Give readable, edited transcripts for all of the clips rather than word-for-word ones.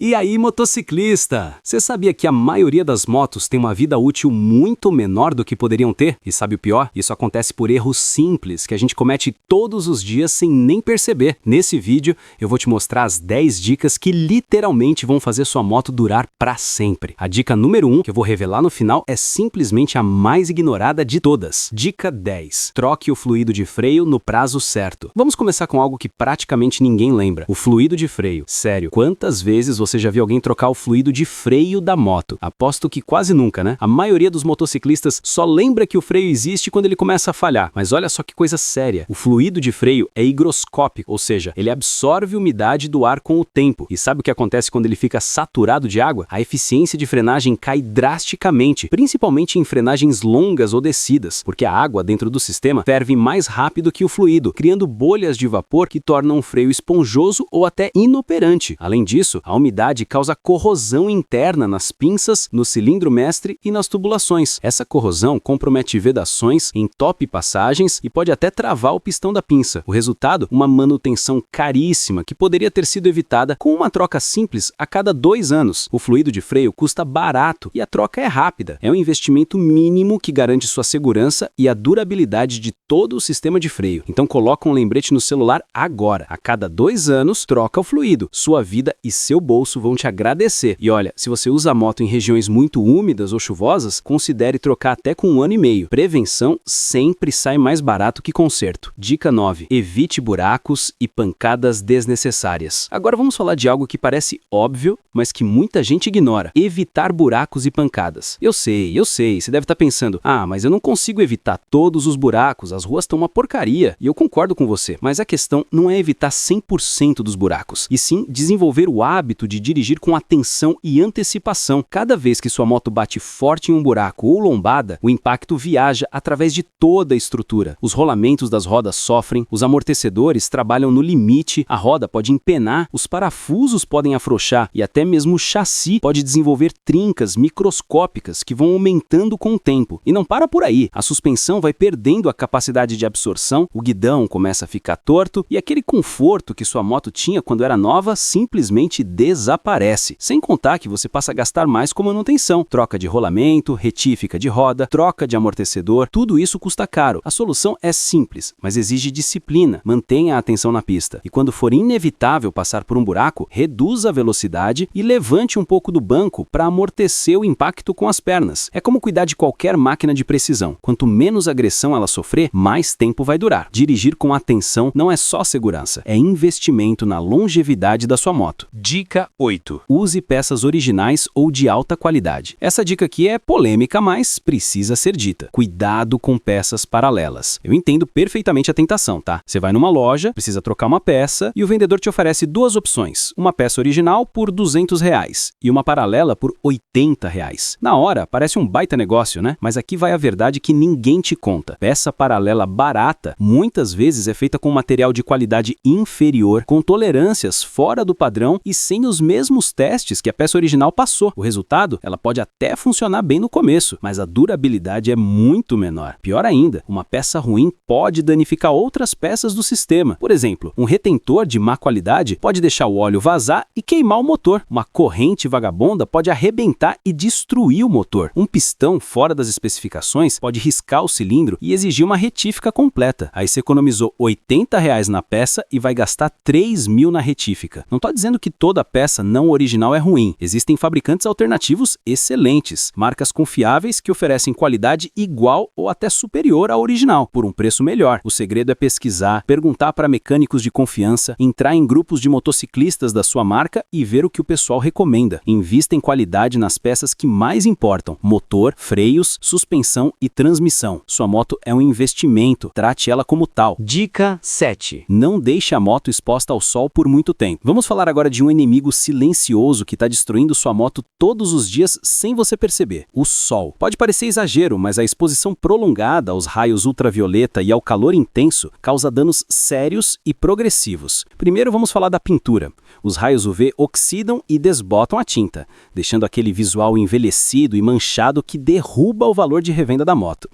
E aí, motociclista? Você sabia que a maioria das motos tem uma vida útil muito menor do que poderiam ter? E sabe o pior? Isso acontece por erros simples que a gente comete todos os dias sem nem perceber. Nesse vídeo, eu vou te mostrar as 10 dicas que literalmente vão fazer sua moto durar para sempre. A dica número 1, que eu vou revelar no final, é simplesmente a mais ignorada de todas. Dica 10. Troque o fluido de freio no prazo certo. Vamos começar com algo que praticamente ninguém lembra. O fluido de freio. Sério, quantas vezes você já viu alguém trocar o fluido de freio da moto? Aposto que quase nunca, né? A maioria dos motociclistas só lembra que o freio existe quando ele começa a falhar. Mas olha só que coisa séria. O fluido de freio é higroscópico, ou seja, ele absorve umidade do ar com o tempo. E sabe o que acontece quando ele fica saturado de água? A eficiência de frenagem cai drasticamente, principalmente em frenagens longas ou descidas, porque a água dentro do sistema ferve mais rápido que o fluido, criando bolhas de vapor que tornam o freio esponjoso ou até inoperante. Além disso, a umidade causa corrosão interna nas pinças, no cilindro mestre e nas tubulações. Essa corrosão compromete vedações, entope passagens e pode até travar o pistão da pinça. O resultado? Uma manutenção caríssima que poderia ter sido evitada com uma troca simples a cada 2 anos. O fluido de freio custa barato e a troca é rápida. É um investimento mínimo que garante sua segurança e a durabilidade de todo o sistema de freio. Então coloca um lembrete no celular agora. A cada 2 anos, troca o fluido. Sua vida e seu bolso vão te agradecer. E olha, se você usa a moto em regiões muito úmidas ou chuvosas, considere trocar até com 1 ano e meio. Prevenção sempre sai mais barato que conserto. Dica 9. Evite buracos e pancadas desnecessárias. Agora vamos falar de algo que parece óbvio, mas que muita gente ignora. Evitar buracos e pancadas. Eu sei, você deve estar pensando, mas eu não consigo evitar todos os buracos, as ruas estão uma porcaria. E eu concordo com você, mas a questão não é evitar 100% dos buracos, e sim desenvolver o hábito de dirigir com atenção e antecipação. Cada vez que sua moto bate forte em um buraco ou lombada, o impacto viaja através de toda a estrutura. Os rolamentos das rodas sofrem, os amortecedores trabalham no limite, a roda pode empenar, os parafusos podem afrouxar e até mesmo o chassi pode desenvolver trincas microscópicas que vão aumentando com o tempo. E não para por aí, a suspensão vai perdendo a capacidade de absorção, o guidão começa a ficar torto e aquele conforto que sua moto tinha quando era nova simplesmente desaparece. Sem contar que você passa a gastar mais com manutenção, troca de rolamento, retífica de roda, troca de amortecedor, tudo isso custa caro. A solução é simples, mas exige disciplina. Mantenha a atenção na pista e quando for inevitável passar por um buraco, reduza a velocidade e levante um pouco do banco para amortecer o impacto com as pernas. É como cuidar de qualquer máquina de precisão. Quanto menos agressão ela sofrer, mais tempo vai durar. Dirigir com atenção não é só segurança, é investimento na longevidade da sua moto. Dica 8. Use peças originais ou de alta qualidade. Essa dica aqui é polêmica, mas precisa ser dita. Cuidado com peças paralelas. Eu entendo perfeitamente a tentação, tá? Você vai numa loja, precisa trocar uma peça e o vendedor te oferece 2 opções. Uma peça original por R$200 e uma paralela por R$80. Na hora, parece um baita negócio, né? Mas aqui vai a verdade que ninguém te conta. Peça paralela barata muitas vezes é feita com material de qualidade inferior, com tolerâncias fora do padrão e sem os mesmos testes que a peça original passou. O resultado? Ela pode até funcionar bem no começo, mas a durabilidade é muito menor. Pior ainda, uma peça ruim pode danificar outras peças do sistema. Por exemplo, um retentor de má qualidade pode deixar o óleo vazar e queimar o motor. Uma corrente vagabunda pode arrebentar e destruir o motor. Um pistão fora das especificações pode riscar o cilindro e exigir uma retífica completa. Aí você economizou R$80 na peça e vai gastar R$3.000 na retífica. Não estou dizendo que toda peça não original é ruim. Existem fabricantes alternativos excelentes, marcas confiáveis que oferecem qualidade igual ou até superior à original, por um preço melhor. O segredo é pesquisar, perguntar para mecânicos de confiança, entrar em grupos de motociclistas da sua marca e ver o que o pessoal recomenda. Invista em qualidade nas peças que mais importam: motor, freios, suspensão e transmissão. Sua moto é um investimento, trate ela como tal. Dica 7. Não deixe a moto exposta ao sol por muito tempo. Vamos falar agora de um inimigo silencioso que está destruindo sua moto todos os dias sem você perceber: o sol. Pode parecer exagero, mas a exposição prolongada aos raios ultravioleta e ao calor intenso causa danos sérios e progressivos. Primeiro vamos falar da pintura. Os raios UV oxidam e desbotam a tinta, deixando aquele visual envelhecido e manchado que derruba o valor de revenda da moto.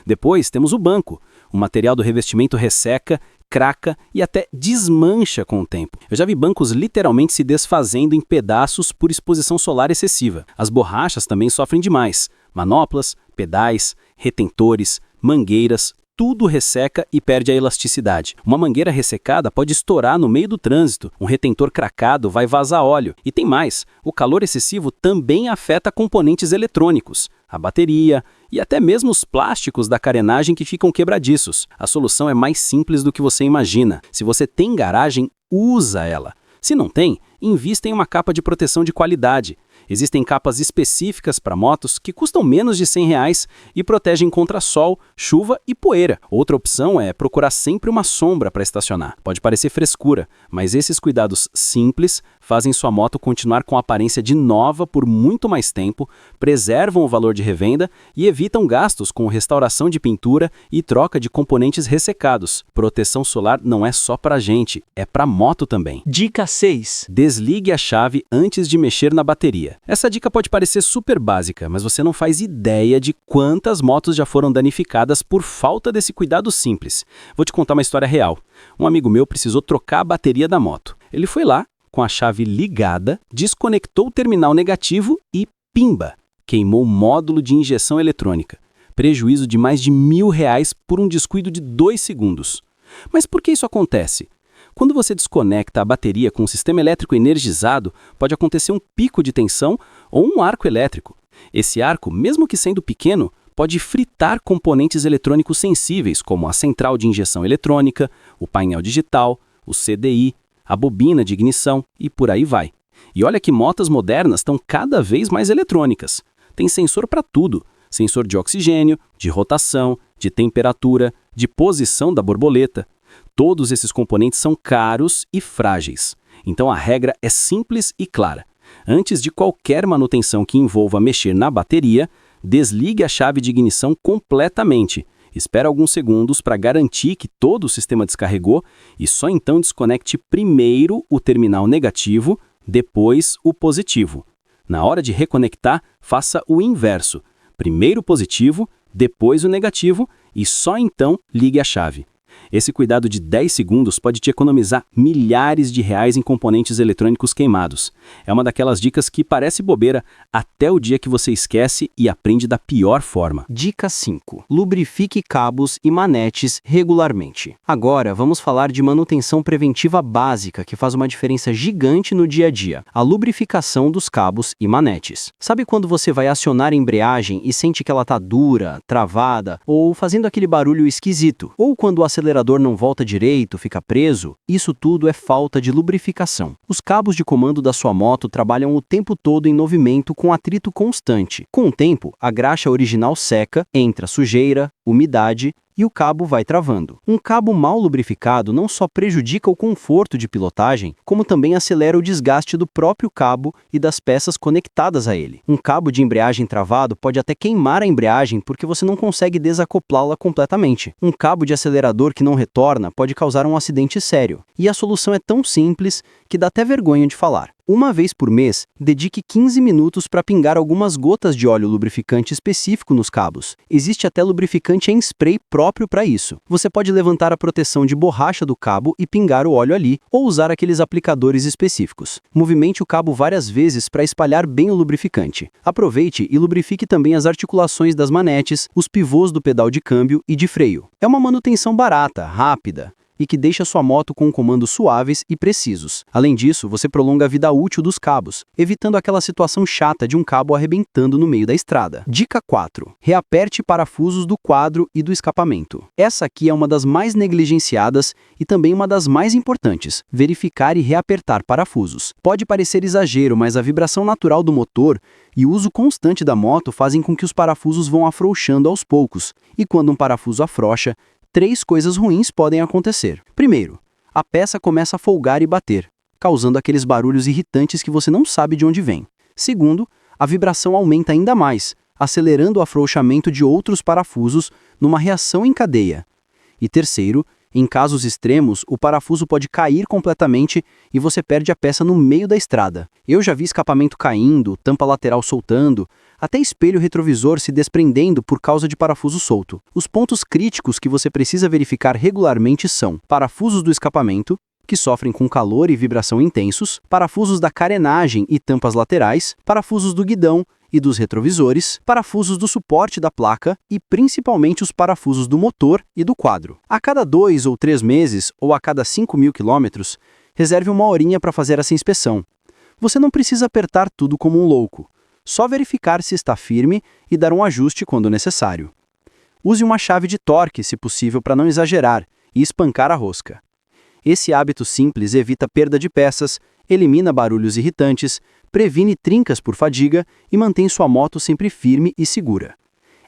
Depois temos o banco. O material do revestimento resseca, craca e até desmancha com o tempo. Eu já vi bancos literalmente se desfazendo em pedaços por exposição solar excessiva. As borrachas também sofrem demais. Manoplas, pedais, retentores, mangueiras, tudo resseca e perde a elasticidade. Uma mangueira ressecada pode estourar no meio do trânsito, um retentor cracado vai vazar óleo. E tem mais, o calor excessivo também afeta componentes eletrônicos, a bateria e até mesmo os plásticos da carenagem que ficam quebradiços. A solução é mais simples do que você imagina. Se você tem garagem, usa ela. Se não tem, invista em uma capa de proteção de qualidade. Existem capas específicas para motos que custam menos de R$ 100 e protegem contra sol, chuva e poeira. Outra opção é procurar sempre uma sombra para estacionar. Pode parecer frescura, mas esses cuidados simples fazem sua moto continuar com a aparência de nova por muito mais tempo, preservam o valor de revenda e evitam gastos com restauração de pintura e troca de componentes ressecados. Proteção solar não é só para gente, é para moto também. Dica 6. Desligue a chave antes de mexer na bateria. Essa dica pode parecer super básica, mas você não faz ideia de quantas motos já foram danificadas por falta desse cuidado simples. Vou te contar uma história real. Um amigo meu precisou trocar a bateria da moto. Ele foi lá, com a chave ligada, desconectou o terminal negativo e, pimba, queimou o módulo de injeção eletrônica. Prejuízo de mais de R$ 1.000 por um descuido de 2 segundos. Mas por que isso acontece? Quando você desconecta a bateria com o sistema elétrico energizado, pode acontecer um pico de tensão ou um arco elétrico. Esse arco, mesmo que sendo pequeno, pode fritar componentes eletrônicos sensíveis, como a central de injeção eletrônica, o painel digital, o CDI, a bobina de ignição e por aí vai. E olha que motos modernas estão cada vez mais eletrônicas. Tem sensor para tudo. Sensor de oxigênio, de rotação, de temperatura, de posição da borboleta. Todos esses componentes são caros e frágeis. Então a regra é simples e clara. Antes de qualquer manutenção que envolva mexer na bateria, desligue a chave de ignição completamente. Espere alguns segundos para garantir que todo o sistema descarregou e só então desconecte primeiro o terminal negativo, depois o positivo. Na hora de reconectar, faça o inverso. Primeiro o positivo, depois o negativo e só então ligue a chave. Esse cuidado de 10 segundos pode te economizar milhares de reais em componentes eletrônicos queimados. É uma daquelas dicas que parece bobeira até o dia que você esquece e aprende da pior forma. Dica 5. Lubrifique cabos e manetes regularmente. Agora, vamos falar de manutenção preventiva básica que faz uma diferença gigante no dia a dia. A lubrificação dos cabos e manetes. Sabe quando você vai acionar a embreagem e sente que ela está dura, travada ou fazendo aquele barulho esquisito? Ou quando o acelerador não volta direito, fica preso? Isso tudo é falta de lubrificação. Os cabos de comando da sua moto trabalham o tempo todo em movimento com atrito constante. Com o tempo, a graxa original seca, entra sujeira, umidade e o cabo vai travando. Um cabo mal lubrificado não só prejudica o conforto de pilotagem, como também acelera o desgaste do próprio cabo e das peças conectadas a ele. Um cabo de embreagem travado pode até queimar a embreagem porque você não consegue desacoplá-la completamente. Um cabo de acelerador que não retorna pode causar um acidente sério. E a solução é tão simples que dá até vergonha de falar. Uma vez por mês, dedique 15 minutos para pingar algumas gotas de óleo lubrificante específico nos cabos. Existe até lubrificante em spray próprio para isso. Você pode levantar a proteção de borracha do cabo e pingar o óleo ali, ou usar aqueles aplicadores específicos. Movimente o cabo várias vezes para espalhar bem o lubrificante. Aproveite e lubrifique também as articulações das manetes, os pivôs do pedal de câmbio e de freio. É uma manutenção barata, rápida e que deixa sua moto com comandos suaves e precisos. Além disso, você prolonga a vida útil dos cabos, evitando aquela situação chata de um cabo arrebentando no meio da estrada. Dica 4. Reaperte parafusos do quadro e do escapamento. Essa aqui é uma das mais negligenciadas e também uma das mais importantes. Verificar e reapertar parafusos. Pode parecer exagero, mas a vibração natural do motor e o uso constante da moto fazem com que os parafusos vão afrouxando aos poucos. E quando um parafuso afrouxa, 3 coisas ruins podem acontecer. Primeiro, a peça começa a folgar e bater, causando aqueles barulhos irritantes que você não sabe de onde vem. Segundo, a vibração aumenta ainda mais, acelerando o afrouxamento de outros parafusos numa reação em cadeia. E terceiro, Em casos extremos, o parafuso pode cair completamente e você perde a peça no meio da estrada. Eu já vi escapamento caindo, tampa lateral soltando, até espelho retrovisor se desprendendo por causa de parafuso solto. Os pontos críticos que você precisa verificar regularmente são parafusos do escapamento, que sofrem com calor e vibração intensos, parafusos da carenagem e tampas laterais, parafusos do guidão e dos retrovisores, parafusos do suporte da placa e principalmente os parafusos do motor e do quadro. A cada 2 ou 3 meses ou a cada 5.000 quilômetros, reserve uma horinha para fazer essa inspeção. Você não precisa apertar tudo como um louco, só verificar se está firme e dar um ajuste quando necessário. Use uma chave de torque, se possível, para não exagerar e espancar a rosca. Esse hábito simples evita perda de peças, elimina barulhos irritantes, previne trincas por fadiga e mantém sua moto sempre firme e segura.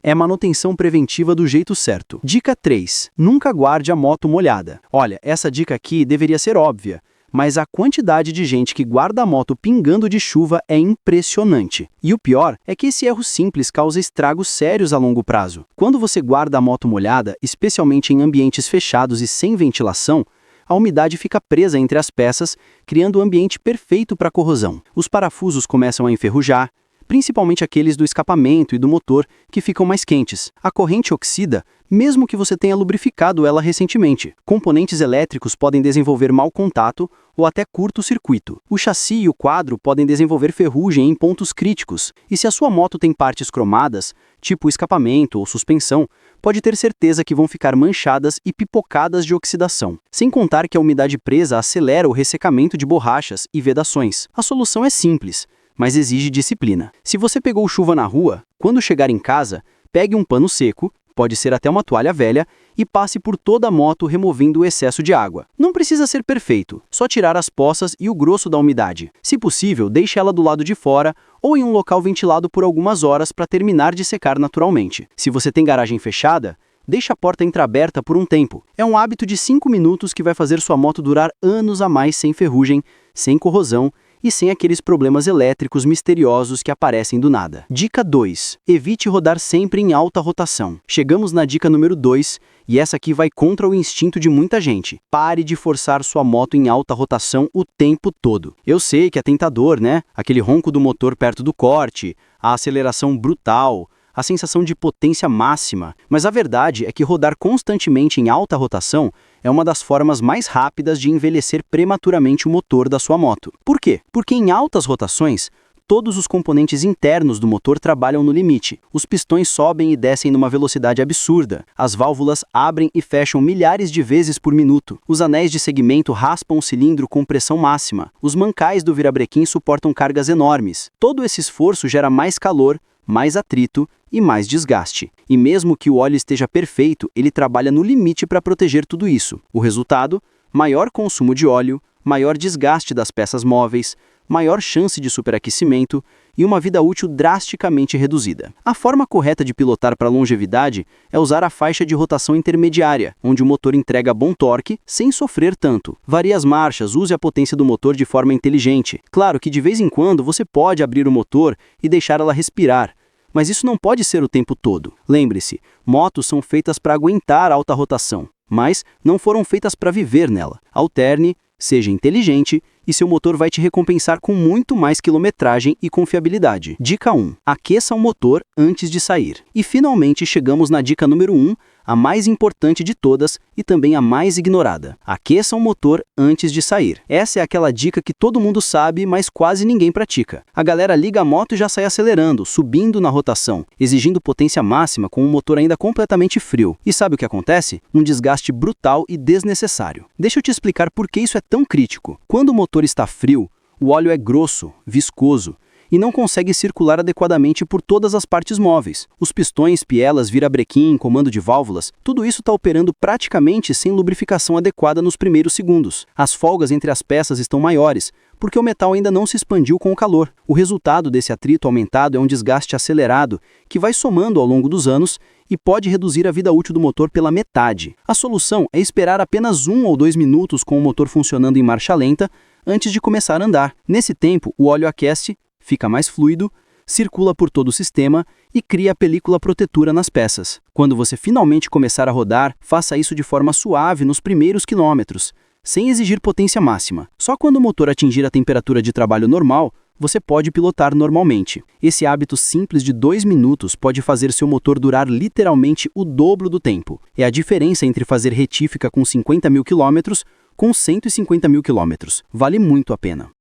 É manutenção preventiva do jeito certo. Dica 3. Nunca guarde a moto molhada. Olha, essa dica aqui deveria ser óbvia, mas a quantidade de gente que guarda a moto pingando de chuva é impressionante. E o pior é que esse erro simples causa estragos sérios a longo prazo. Quando você guarda a moto molhada, especialmente em ambientes fechados e sem ventilação, a umidade fica presa entre as peças, criando um ambiente perfeito para corrosão. Os parafusos começam a enferrujar, principalmente aqueles do escapamento e do motor, que ficam mais quentes. A corrente oxida, mesmo que você tenha lubrificado ela recentemente. Componentes elétricos podem desenvolver mau contato ou até curto-circuito. O chassi e o quadro podem desenvolver ferrugem em pontos críticos, e se a sua moto tem partes cromadas, tipo escapamento ou suspensão, pode ter certeza que vão ficar manchadas e pipocadas de oxidação. Sem contar que a umidade presa acelera o ressecamento de borrachas e vedações. A solução é simples, mas exige disciplina. Se você pegou chuva na rua, quando chegar em casa, pegue um pano seco, pode ser até uma toalha velha, e passe por toda a moto removendo o excesso de água. Não precisa ser perfeito, só tirar as poças e o grosso da umidade. Se possível, deixe ela do lado de fora ou em um local ventilado por algumas horas para terminar de secar naturalmente. Se você tem garagem fechada, deixe a porta entreaberta por um tempo. É um hábito de 5 minutos que vai fazer sua moto durar anos a mais sem ferrugem, sem corrosão e sem aqueles problemas elétricos misteriosos que aparecem do nada. Dica 2. Evite rodar sempre em alta rotação. Chegamos na dica número 2, e essa aqui vai contra o instinto de muita gente. Pare de forçar sua moto em alta rotação o tempo todo. Eu sei que é tentador, né? Aquele ronco do motor perto do corte, a aceleração brutal, a sensação de potência máxima. Mas a verdade é que rodar constantemente em alta rotação é uma das formas mais rápidas de envelhecer prematuramente o motor da sua moto. Por quê? Porque em altas rotações, todos os componentes internos do motor trabalham no limite. Os pistões sobem e descem numa velocidade absurda. As válvulas abrem e fecham milhares de vezes por minuto. Os anéis de segmento raspam o cilindro com pressão máxima. Os mancais do virabrequim suportam cargas enormes. Todo esse esforço gera mais calor, mais atrito e mais desgaste. E mesmo que o óleo esteja perfeito, ele trabalha no limite para proteger tudo isso. O resultado? Maior consumo de óleo, maior desgaste das peças móveis, maior chance de superaquecimento e uma vida útil drasticamente reduzida. A forma correta de pilotar para longevidade é usar a faixa de rotação intermediária, onde o motor entrega bom torque sem sofrer tanto. Varie as marchas, use a potência do motor de forma inteligente. Claro que de vez em quando você pode abrir o motor e deixar ela respirar, mas isso não pode ser o tempo todo. Lembre-se, motos são feitas para aguentar alta rotação, mas não foram feitas para viver nela. Alterne, seja inteligente e seu motor vai te recompensar com muito mais quilometragem e confiabilidade. Dica 1. Aqueça o motor antes de sair. E finalmente chegamos na dica número 1, a mais importante de todas e também a mais ignorada. Aqueça o motor antes de sair. Essa é aquela dica que todo mundo sabe, mas quase ninguém pratica. A galera liga a moto e já sai acelerando, subindo na rotação, exigindo potência máxima com o motor ainda completamente frio. E sabe o que acontece? Um desgaste brutal e desnecessário. Deixa eu te explicar por que isso é tão crítico. Quando o motor está frio, o óleo é grosso, viscoso, e não consegue circular adequadamente por todas as partes móveis. Os pistões, bielas, virabrequim, comando de válvulas, tudo isso está operando praticamente sem lubrificação adequada nos primeiros segundos. As folgas entre as peças estão maiores, porque o metal ainda não se expandiu com o calor. O resultado desse atrito aumentado é um desgaste acelerado, que vai somando ao longo dos anos e pode reduzir a vida útil do motor pela metade. A solução é esperar apenas 1 ou 2 minutos com o motor funcionando em marcha lenta, antes de começar a andar. Nesse tempo, o óleo aquece, fica mais fluido, circula por todo o sistema e cria a película protetora nas peças. Quando você finalmente começar a rodar, faça isso de forma suave nos primeiros quilômetros, sem exigir potência máxima. Só quando o motor atingir a temperatura de trabalho normal, você pode pilotar normalmente. Esse hábito simples de 2 minutos pode fazer seu motor durar literalmente o dobro do tempo. É a diferença entre fazer retífica com 50 mil quilômetros com 150 mil quilômetros. Vale muito a pena.